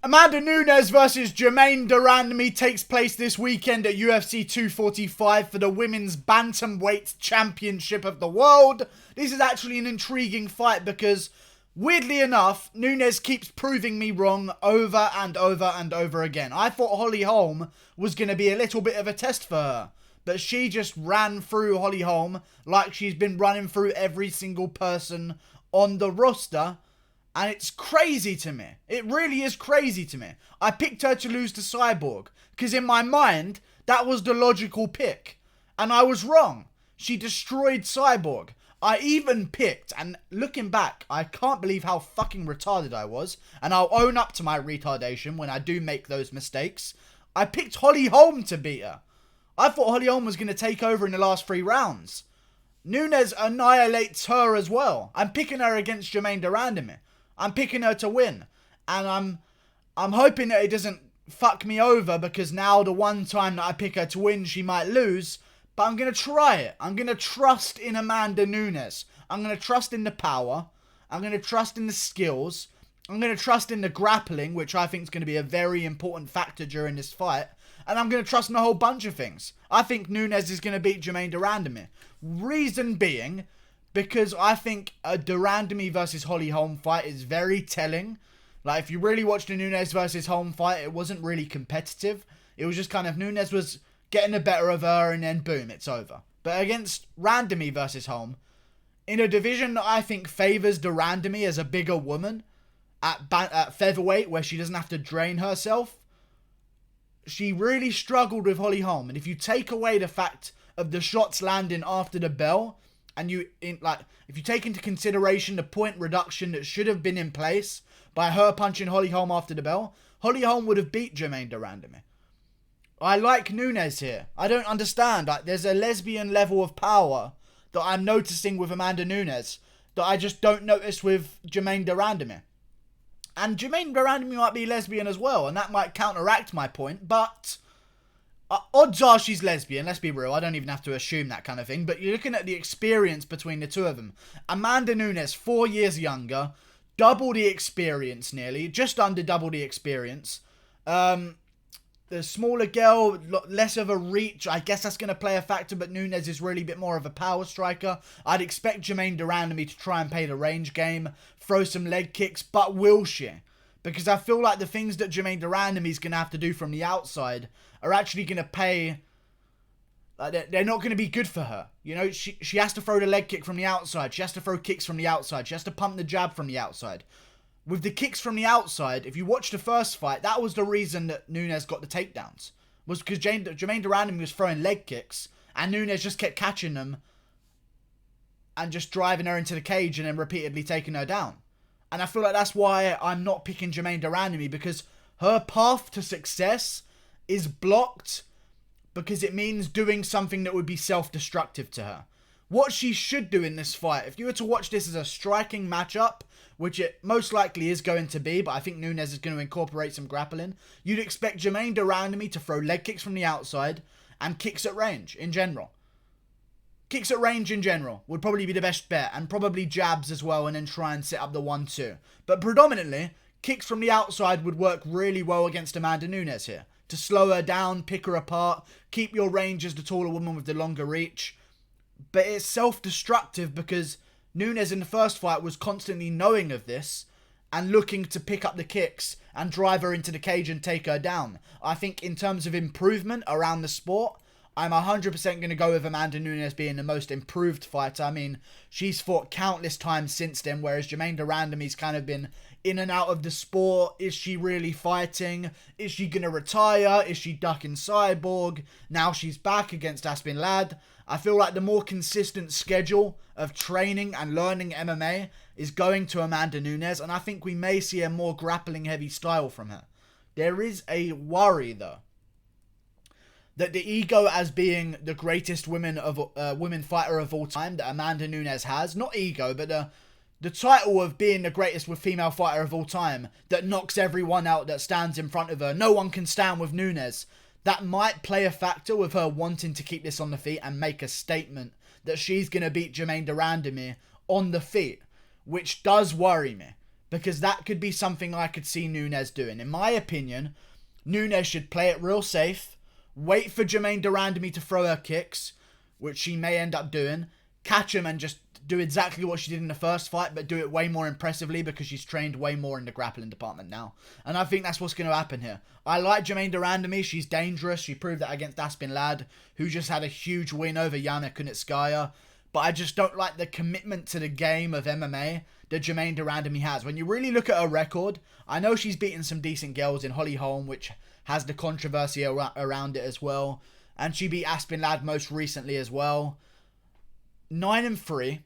Amanda Nunes versus Germaine de Randamie takes place this weekend at UFC 245 for the Women's Bantamweight Championship of the World. This is actually an intriguing fight because, weirdly enough, Nunes keeps proving me wrong over and over and over again. I thought Holly Holm was going to be a little bit of a test for her, but she just ran through Holly Holm like she's been running through every single person on the roster. And it's crazy to me. It really is crazy to me. I picked her to lose to Cyborg because in my mind, that was the logical pick. And I was wrong. She destroyed Cyborg. I even picked, and looking back, I can't believe how fucking retarded I was. And I'll own up to my retardation when I do make those mistakes. I picked Holly Holm to beat her. I thought Holly Holm was going to take over in the last 3 rounds. Nunes annihilates her as well. I'm picking her against Germaine de Randamie. I'm picking her to win. And I'm hoping that it doesn't fuck me over because now the one time that I pick her to win, she might lose. But I'm going to try it. I'm going to trust in Amanda Nunes. I'm going to trust in the power. I'm going to trust in the skills. I'm going to trust in the grappling, which I think is going to be a very important factor during this fight. And I'm going to trust in a whole bunch of things. I think Nunes is going to beat Germaine de Randamie. Reason being, because I think a de Randamie versus Holly Holm fight is very telling. Like, if you really watched the Nunes versus Holm fight, it wasn't really competitive. It was just kind of Nunes was getting the better of her and then boom, it's over. But against Randamie versus Holm, in a division that I think favours de Randamie as a bigger woman, at featherweight, where she doesn't have to drain herself, she really struggled with Holly Holm. And if you take away the fact of the shots landing after the bell, and if you take into consideration the point reduction that should have been in place by her punching Holly Holm after the bell, Holly Holm would have beat Germaine de Randamie. I like Nunes here. I don't understand. There's a lesbian level of power that I'm noticing with Amanda Nunes that I just don't notice with Germaine de Randamie. And Germaine de Randamie might be lesbian as well, and that might counteract my point, but odds are she's lesbian, let's be real. I don't even have to assume that kind of thing. But you're looking at the experience between the two of them. Amanda Nunes, 4 years younger. Double the experience nearly. Just under double the experience. The smaller girl, less of a reach. I guess that's going to play a factor. But Nunes is really a bit more of a power striker. I'd expect Germaine de Randamie to try and play the range game. Throw some leg kicks. But will she? Because I feel like the things that Germaine de Randamie is going to have to do from the outside are actually going to pay. They're not going to be good for her. You know, she has to throw the leg kick from the outside. She has to throw kicks from the outside. She has to pump the jab from the outside. With the kicks from the outside, if you watch the first fight, that was the reason that Nunes got the takedowns. Was because Germaine de Randamie was throwing leg kicks and Nunes just kept catching them and just driving her into the cage and then repeatedly taking her down. And I feel like that's why I'm not picking Germaine de Randamie, because her path to success is blocked because it means doing something that would be self-destructive to her. What she should do in this fight, if you were to watch this as a striking matchup, which it most likely is going to be, but I think Nunes is going to incorporate some grappling, you'd expect Germaine de Randamie to throw leg kicks from the outside and kicks at range in general. Kicks at range in general would probably be the best bet, and probably jabs as well, and then try and set up the 1-2. But predominantly, kicks from the outside would work really well against Amanda Nunes here. To slow her down, pick her apart, keep your range as the taller woman with the longer reach. But it's self-destructive because Nunes in the first fight was constantly knowing of this and looking to pick up the kicks and drive her into the cage and take her down. I think in terms of improvement around the sport, I'm 100% going to go with Amanda Nunes being the most improved fighter. I mean, she's fought countless times since then, whereas Germaine de Randamie's kind of been in and out of the sport. Is she really fighting? Is she going to retire? Is she ducking Cyborg? Now she's back against Aspen Ladd. I feel like the more consistent schedule of training and learning MMA is going to Amanda Nunes, and I think we may see a more grappling-heavy style from her. There is a worry, though, that the ego as being the greatest women fighter of all time that Amanda Nunes has, not ego, but the title of being the greatest female fighter of all time that knocks everyone out that stands in front of her. No one can stand with Nunes. That might play a factor with her wanting to keep this on the feet and make a statement that she's going to beat Germaine de Randamie on the feet, which does worry me. because that could be something I could see Nunes doing. In my opinion, Nunes should play it real safe, wait for Germaine de Randamie to throw her kicks, which she may end up doing, catch him and just do exactly what she did in the first fight, but do it way more impressively because she's trained way more in the grappling department now. And I think that's what's going to happen here. I like Germaine de Randamie. She's dangerous. She proved that against Aspen Ladd, who just had a huge win over Yana Kunitskaya. But I just don't like the commitment to the game of MMA that Germaine de Randamie has. When you really look at her record, I know she's beaten some decent girls in Holly Holm, which has the controversy around it as well. And she beat Aspen Ladd most recently as well. 9-3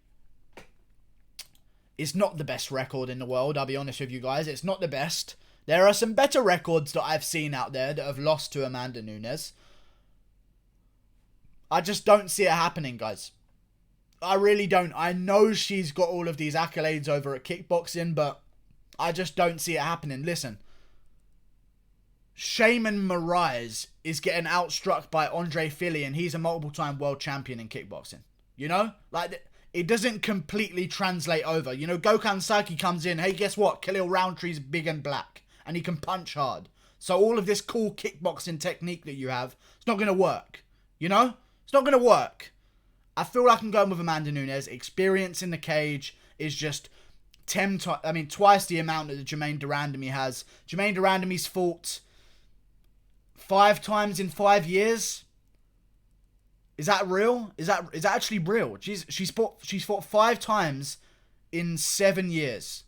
is not the best record in the world, I'll be honest with you guys. It's not the best. There are some better records that I've seen out there that have lost to Amanda Nunes. I just don't see it happening, guys. I really don't. I know she's got all of these accolades over at kickboxing, but I just don't see it happening. Listen, Shaman Moraes is getting outstruck by Andre Fili, and he's a multiple-time world champion in kickboxing. You know? Like, it doesn't completely translate over. You know, Gokhan Saki comes in, hey, guess what? Khalil Roundtree's big and black, and he can punch hard. So all of this cool kickboxing technique that you have, it's not going to work. You know? It's not going to work. I feel like I'm going with Amanda Nunes. Experience in the cage is just twice the amount that Germaine de Randamie has. Germaine de Randamie's fought 5 times in 5 years. Is that real? Is that actually real? She's fought 5 times in 7 years.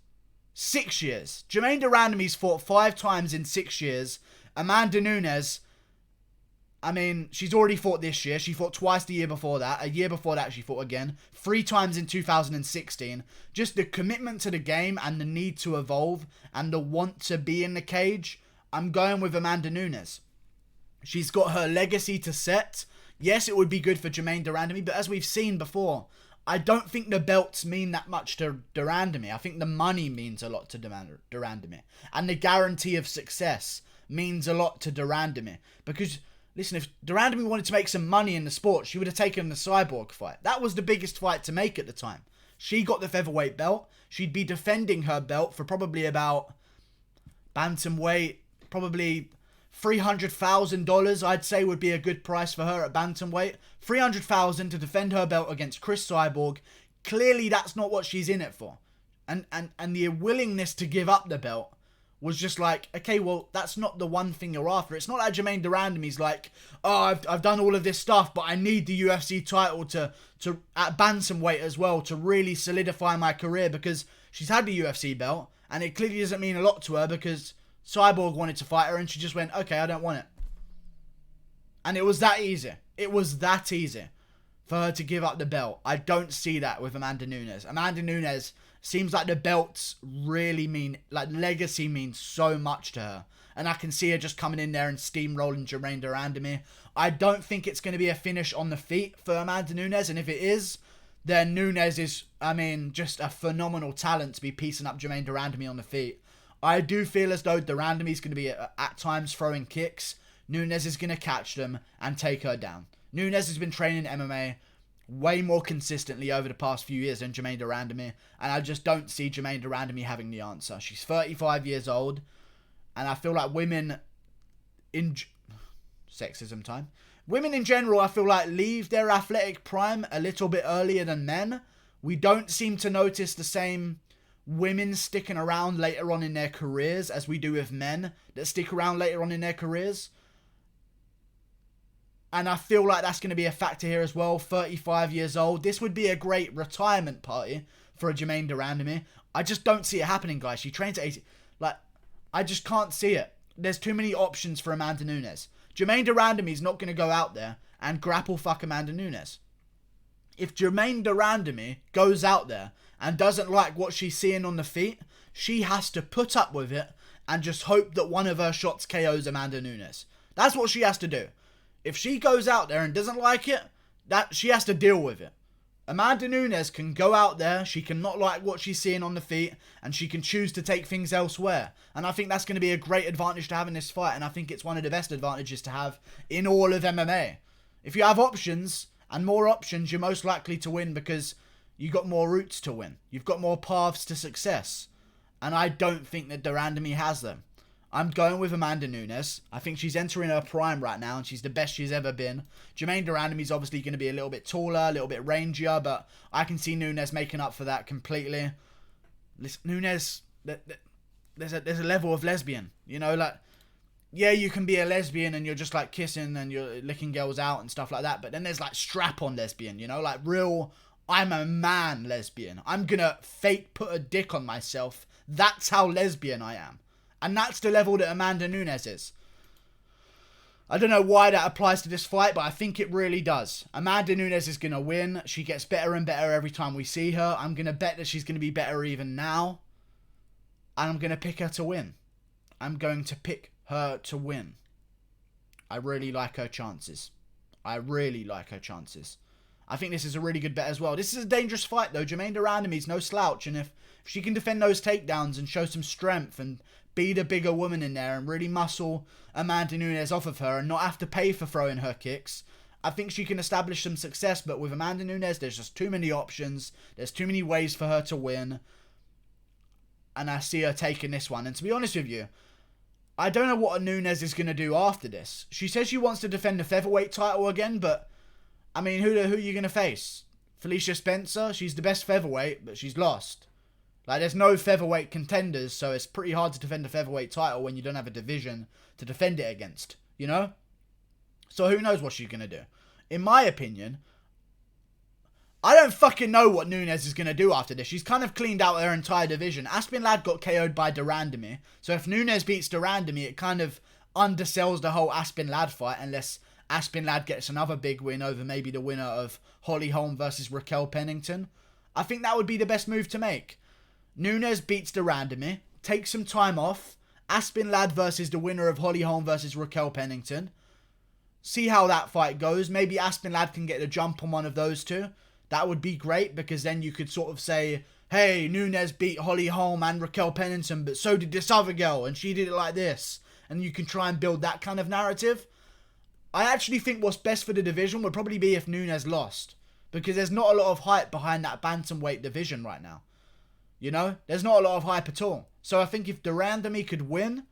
6 years. Germaine de Randamie's fought 5 times in 6 years. Amanda Nunes, I mean, she's already fought this year. She fought twice the year before that. A year before that, she fought again. 3 times in 2016. Just the commitment to the game and the need to evolve and the want to be in the cage. I'm going with Amanda Nunes. She's got her legacy to set. Yes, it would be good for Germaine de Randamie, but as we've seen before, I don't think the belts mean that much to de Randamie. I think the money means a lot to de Randamie. And the guarantee of success means a lot to de Randamie. Because, listen, if de Randamie wanted to make some money in the sport, she would have taken the Cyborg fight. That was the biggest fight to make at the time. She got the featherweight belt. She'd be defending her belt for probably about bantamweight, probably $300,000, I'd say, would be a good price for her at bantamweight. $300,000 to defend her belt against Chris Cyborg. Clearly, that's not what she's in it for. And the willingness to give up the belt was just like, okay, well, that's not the one thing you're after. It's not like Germaine de Randamie's like, oh, I've done all of this stuff, but I need the UFC title to at bantamweight as well to really solidify my career, because she's had the UFC belt, and it clearly doesn't mean a lot to her because Cyborg wanted to fight her and she just went, okay, I don't want it. And it was that easy. It was that easy for her to give up the belt. I don't see that with Amanda Nunes. Amanda Nunes seems like the belts really mean, like, legacy means so much to her. And I can see her just coming in there and steamrolling Germaine de Randamie. I don't think it's going to be a finish on the feet for Amanda Nunes. And if it is, then Nunes is, I mean, just a phenomenal talent to be piecing up Germaine de Randamie on the feet. I do feel as though de Randamie's going to be at times throwing kicks. Nunes is going to catch them and take her down. Nunes has been training MMA way more consistently over the past few years than Germaine de Randamie, and I just don't see Germaine de Randamie having the answer. She's 35 years old, and I feel like women in sexism time. Women in general, I feel like, leave their athletic prime a little bit earlier than men. We don't seem to notice the same women sticking around later on in their careers as we do with men that stick around later on in their careers. And I feel like that's going to be a factor here as well. 35 years old. This would be a great retirement party for a Germaine de Randamie. I just don't see it happening, guys. She trains at 80. Like, I just can't see it. There's too many options for Amanda Nunes. Germaine de Randamie's not going to go out there and grapple fuck Amanda Nunes. If Germaine de Randamie goes out there and doesn't like what she's seeing on the feet, she has to put up with it and just hope that one of her shots KOs Amanda Nunes. That's what she has to do. If she goes out there and doesn't like it, that she has to deal with it. Amanda Nunes can go out there, she can not like what she's seeing on the feet, and she can choose to take things elsewhere. And I think that's going to be a great advantage to have in this fight, and I think it's one of the best advantages to have in all of MMA. If you have options, and more options, you're most likely to win because you've got more routes to win. You've got more paths to success. And I don't think that de Randamie has them. I'm going with Amanda Nunes. I think she's entering her prime right now, and she's the best she's ever been. Germaine de Randamie's obviously going to be a little bit taller, a little bit rangier, but I can see Nunes making up for that completely. Listen, Nunes, there's a level of lesbian, you know, like, yeah, you can be a lesbian and you're just like kissing and you're licking girls out and stuff like that, but then there's like strap-on lesbian, you know, like real, I'm a man lesbian. I'm gonna fake put a dick on myself. That's how lesbian I am. And that's the level that Amanda Nunes is. I don't know why that applies to this fight, but I think it really does. Amanda Nunes is going to win. She gets better and better every time we see her. I'm going to bet that she's going to be better even now. And I'm going to pick her to win. I'm going to pick her to win. I really like her chances. I really like her chances. I think this is a really good bet as well. This is a dangerous fight, though. Germaine de Randamie's no slouch. And if she can defend those takedowns and show some strength and be the bigger woman in there and really muscle Amanda Nunes off of her and not have to pay for throwing her kicks, I think she can establish some success. But with Amanda Nunes, there's just too many options. There's too many ways for her to win. And I see her taking this one. And to be honest with you, I don't know what Nunes is going to do after this. She says she wants to defend the featherweight title again, but I mean, who are you going to face? Felicia Spencer? She's the best featherweight, but she's lost. Like, there's no featherweight contenders, so it's pretty hard to defend a featherweight title when you don't have a division to defend it against, you know? So who knows what she's going to do. In my opinion, I don't fucking know what Nunes is going to do after this. She's kind of cleaned out her entire division. Aspinallad got KO'd by de Randamie, so if Nunes beats de Randamie, it kind of undersells the whole Aspinallad fight, unless Aspinallad gets another big win over maybe the winner of Holly Holm versus Raquel Pennington. I think that would be the best move to make. Nunes beats de Randamie, takes some time off. Aspinallad versus the winner of Holly Holm versus Raquel Pennington. See how that fight goes. Maybe Aspinallad can get a jump on one of those two. That would be great, because then you could sort of say, hey, Nunes beat Holly Holm and Raquel Pennington, but so did this other girl, and she did it like this. And you can try and build that kind of narrative. I actually think what's best for the division would probably be if Nunes lost, because there's not a lot of hype behind that bantamweight division right now. You know, there's not a lot of hype at all. So I think if de Randamie could win,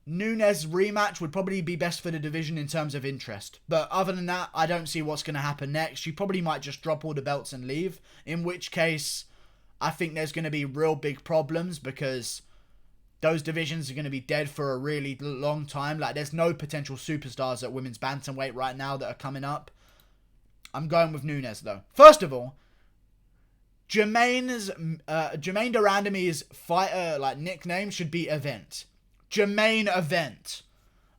Nunes' rematch would probably be best for the division in terms of interest. But other than that, I don't see what's going to happen next. She probably might just drop all the belts and leave. In which case, I think there's going to be real big problems, because those divisions are going to be dead for a really long time. Like, there's no potential superstars at women's bantamweight right now that are coming up. I'm going with Nunes, though. First of all, Germaine de Randamie's fighter nickname should be Event. Germaine Event.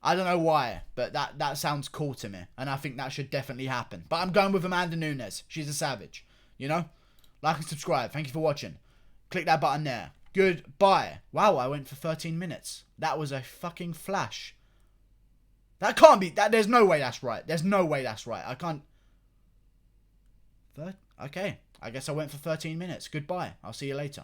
I don't know why, but that sounds cool to me, and I think that should definitely happen. But I'm going with Amanda Nunes. She's a savage, you know? Like and subscribe. Thank you for watching. Click that button there. Goodbye. Wow, I went for 13 minutes. That was a fucking flash. That can't be. There's no way that's right. There's no way that's right. I can't. Okay. I guess I went for 13 minutes. Goodbye. I'll see you later.